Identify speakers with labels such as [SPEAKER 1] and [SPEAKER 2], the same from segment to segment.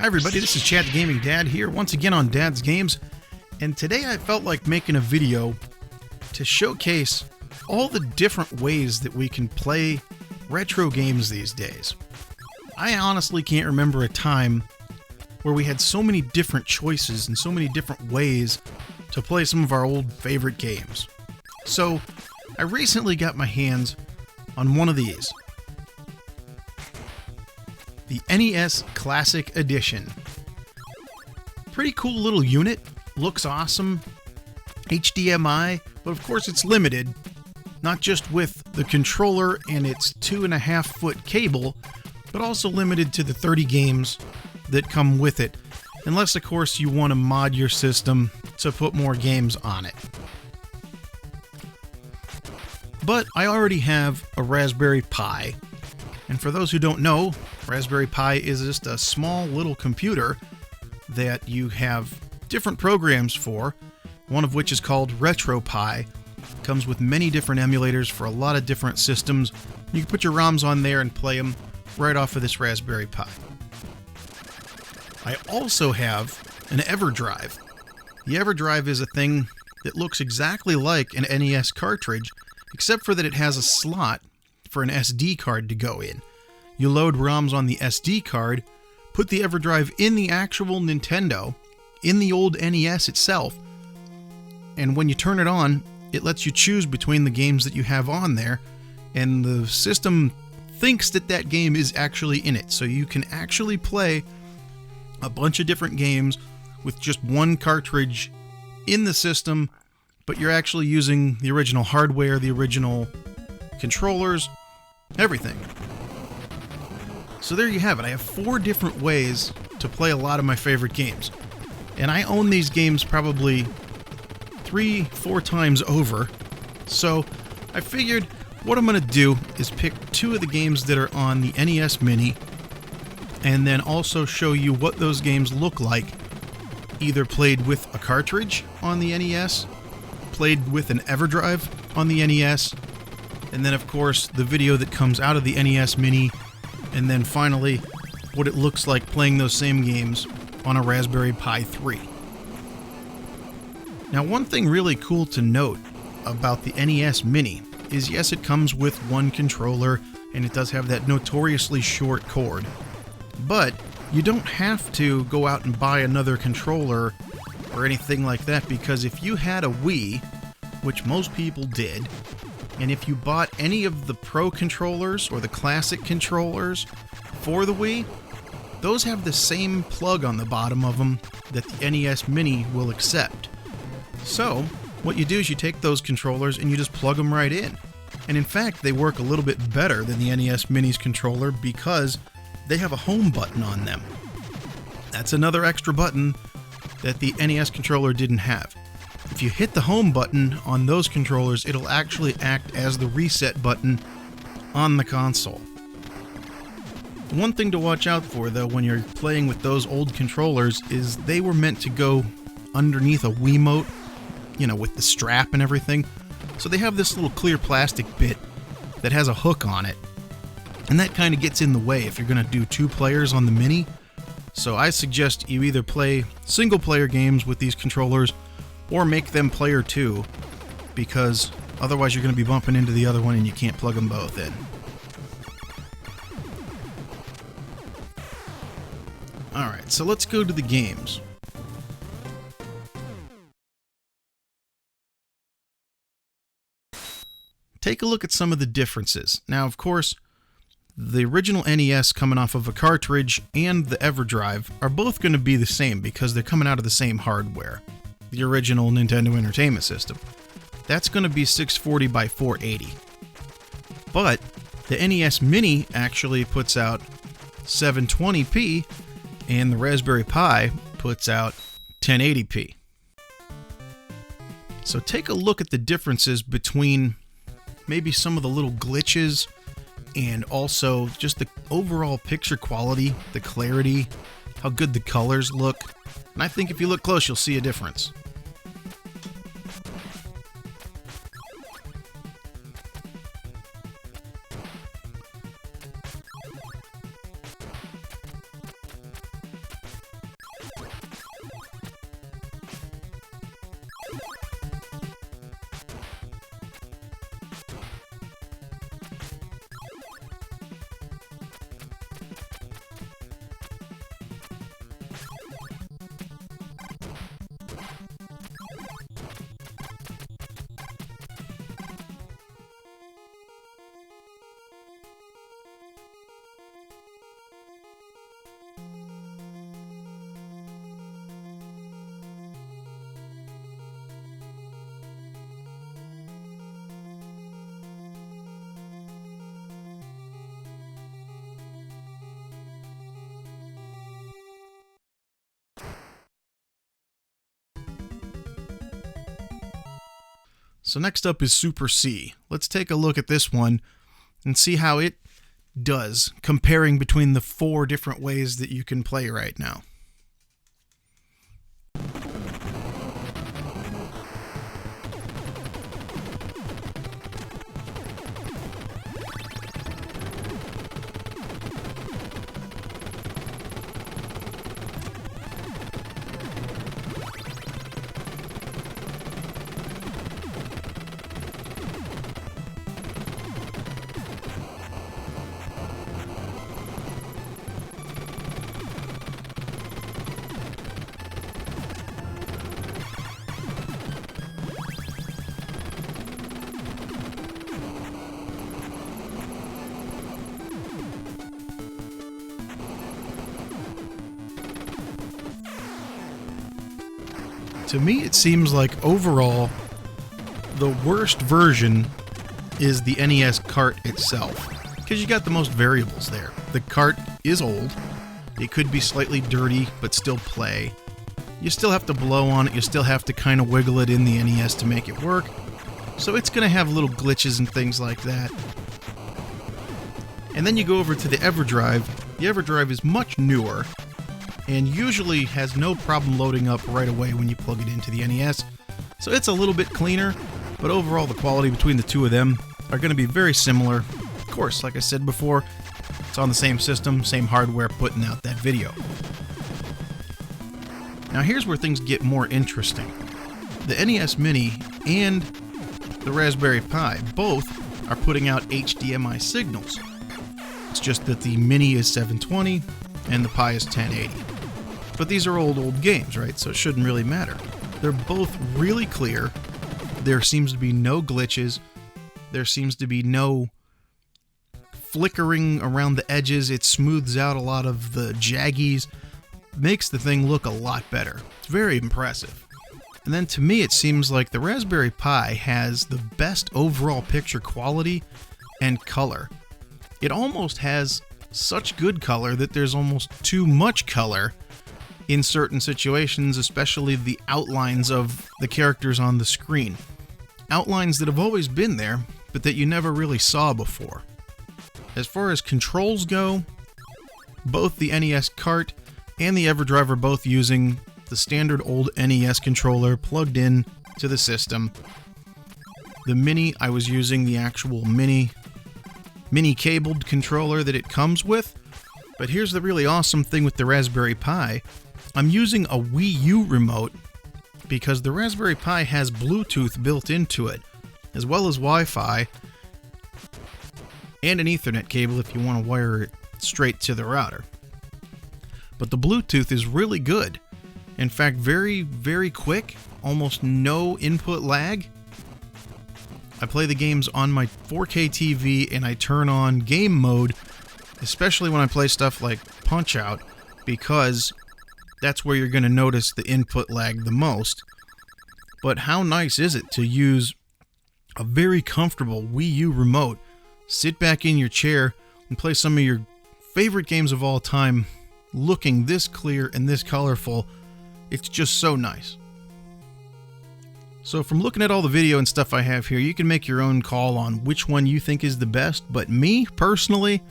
[SPEAKER 1] Hi everybody, this is Chad the Gaming Dad here once again on Dad's Games, and today I felt like making a video to showcase all the different ways that we can play retro games these days. I honestly can't remember a time where we had so many different choices and so many different ways to play some of our old favorite games. So I recently got my hands on one of these. The NES Classic Edition. Pretty cool little unit, looks awesome, HDMI, but of course it's limited, not just with the controller and its 2.5-foot cable, but also limited to the 30 games that come with it, unless of course you want to mod your system to put more games on it. But I already have a Raspberry Pi, and for those who don't know, Raspberry Pi is just a small little computer that you have different programs for, one of which is called RetroPie. Comes with many different emulators for a lot of different systems. You can put your ROMs on there and play them right off of this Raspberry Pi. I also have an Everdive. The Everdive is a thing that looks exactly like an NES cartridge, except for that it has a slot for an SD card to go in. You load ROMs on the SD card, put the Everdive in the actual Nintendo, in the old NES itself, and when you turn it on, it lets you choose between the games that you have on there, and the system thinks that that game is actually in it, so you can actually play a bunch of different games with just one cartridge in the system, but you're actually using the original hardware, the original controllers, everything. So there you have it. I have 4 different ways to play a lot of my favorite games. And I own these games probably 3-4 times over. So I figured what I'm going to do is pick 2 of the games that are on the NES Mini, and then also show you what those games look like, either played with a cartridge on the NES, played with an Everdive on the NES, and then of course the video that comes out of the NES Mini, and then finally what it looks like playing those same games on a Raspberry Pi 3. Now, one thing really cool to note about the NES Mini is, yes, it comes with one controller and it does have that notoriously short cord, but you don't have to go out and buy another controller or anything like that, because if you had a Wii, which most people did, and if you bought any of the Pro controllers or the Classic controllers for the Wii, those have the same plug on the bottom of them that the NES Mini will accept. So, what you do is you take those controllers and you just plug them right in. And in fact, they work a little bit better than the NES Mini's controller because they have a home button on them. That's another extra button that the NES controller didn't have. If you hit the home button on those controllers, it'll actually act as the reset button on the console. One thing to watch out for, though, when you're playing with those old controllers is they were meant to go underneath a Wiimote, you know, with the strap and everything. So they have this little clear plastic bit that has a hook on it, and that kind of gets in the way if you're going to do 2 players on the Mini. So I suggest you either play single-player games with these controllers or make them player 2, because otherwise you're going to be bumping into the other one and you can't plug them both in. Alright, so let's go to the games. Take a look at some of the differences. Now, of course, the original NES coming off of a cartridge and the Everdive are both going to be the same because they're coming out of the same hardware. The original Nintendo Entertainment System. That's going to be 640 by 480. But the NES Mini actually puts out 720p, and the Raspberry Pi puts out 1080p. So take a look at the differences between maybe some of the little glitches and also just the overall picture quality, the clarity, how good the colors look. And I think if you look close, you'll see a difference. So next up is Super C. Let's take a look at this one and see how it does, comparing between the 4 different ways that you can play right now. To me, it seems like overall, the worst version is the NES cart itself, because you got the most variables there. The cart is old, it could be slightly dirty, but still play. You still have to blow on it, you still have to kind of wiggle it in the NES to make it work, so it's going to have little glitches and things like that. And then you go over to the Everdive. The Everdive is much newer, and usually has no problem loading up right away when you plug it into the NES. So it's a little bit cleaner, but overall the quality between the two of them are going to be very similar. Of course, like I said before, it's on the same system, same hardware putting out that video. Now here's where things get more interesting. The NES Mini and the Raspberry Pi both are putting out HDMI signals. It's just that the Mini is 720 and the Pi is 1080. But these are old games, right? So it shouldn't really matter. They're both really clear. There seems to be no glitches. There seems to be no flickering around the edges. It smooths out a lot of the jaggies. Makes the thing look a lot better. It's very impressive. And then to me, it seems like the Raspberry Pi has the best overall picture quality and color. It almost has such good color that there's almost too much color in certain situations, especially the outlines of the characters on the screen. Outlines that have always been there, but that you never really saw before. As far as controls go, both the NES cart and the Everdive are both using the standard old NES controller plugged in to the system. The Mini, I was using the actual mini cabled controller that it comes with. But here's the really awesome thing with the Raspberry Pi. I'm using a Wii U remote because the Raspberry Pi has Bluetooth built into it, as well as Wi-Fi and an Ethernet cable if you want to wire it straight to the router. But the Bluetooth is really good. In fact, very, very quick, almost no input lag. I play the games on my 4K TV and I turn on game mode, especially when I play stuff like Punch-Out, because that's where you're going to notice the input lag the most. But how nice is it to use a very comfortable Wii U remote, sit back in your chair, and play some of your favorite games of all time looking this clear and this colorful. It's just so nice. So from looking at all the video and stuff I have here, you can make your own call on which one you think is the best, but me, personally,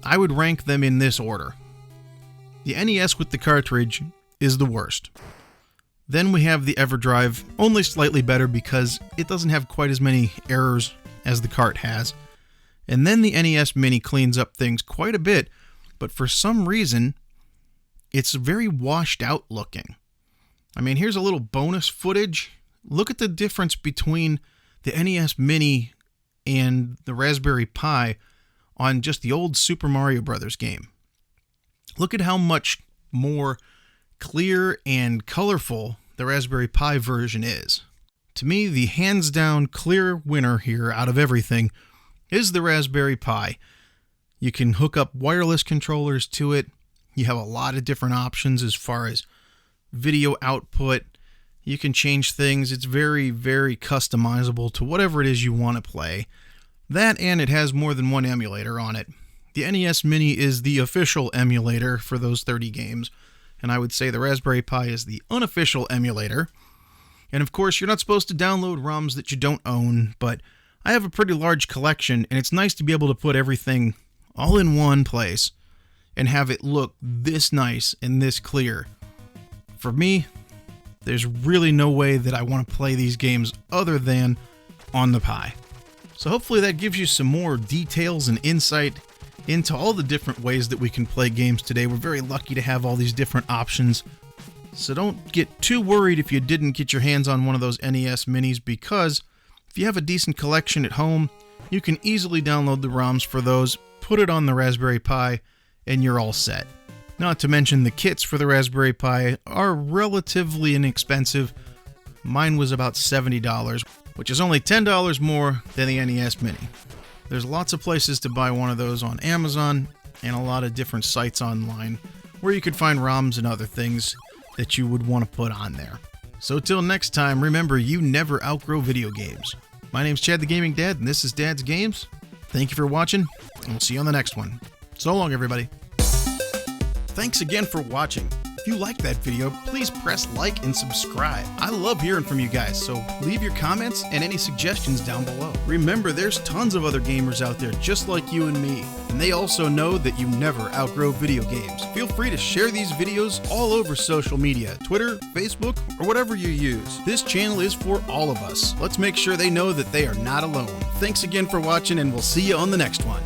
[SPEAKER 1] I would rank them in this order. The NES with the cartridge is the worst. Then we have the Everdive, only slightly better because it doesn't have quite as many errors as the cart has. And then the NES Mini cleans up things quite a bit, but for some reason, it's very washed out looking. I mean, here's a little bonus footage. Look at the difference between the NES Mini and the Raspberry Pi on just the old Super Mario Bros. Game. Look at how much more clear and colorful the Raspberry Pi version is. To me, the hands-down clear winner here out of everything is the Raspberry Pi. You can hook up wireless controllers to it. You have a lot of different options as far as video output. You can change things. It's very, very customizable to whatever it is you want to play. That, and it has more than one emulator on it. The NES Mini is the official emulator for those 30 games, and I would say the Raspberry Pi is the unofficial emulator. And of course, you're not supposed to download ROMs that you don't own, but I have a pretty large collection, and it's nice to be able to put everything all in one place and have it look this nice and this clear. For me, there's really no way that I want to play these games other than on the Pi. So hopefully that gives you some more details and insight into all the different ways that we can play games today. We're very lucky to have all these different options. So don't get too worried if you didn't get your hands on one of those NES Minis, because if you have a decent collection at home, you can easily download the ROMs for those, put it on the Raspberry Pi, and you're all set. Not to mention the kits for the Raspberry Pi are relatively inexpensive. Mine was about $70, which is only $10 more than the NES Mini. There's lots of places to buy one of those on Amazon and a lot of different sites online where you could find ROMs and other things that you would want to put on there. So till next time, remember, you never outgrow video games. My name's Chad the Gaming Dad, and this is Dad's Games. Thank you for watching, and we'll see you on the next one. So long, everybody. Thanks again for watching. If you liked that video, please press like and subscribe. I love hearing from you guys, so leave your comments and any suggestions down below. Remember, there's tons of other gamers out there just like you and me, and they also know that you never outgrow video games. Feel free to share these videos all over social media, Twitter, Facebook, or whatever you use. This channel is for all of us. Let's make sure they know that they are not alone. Thanks again for watching, and we'll see you on the next one.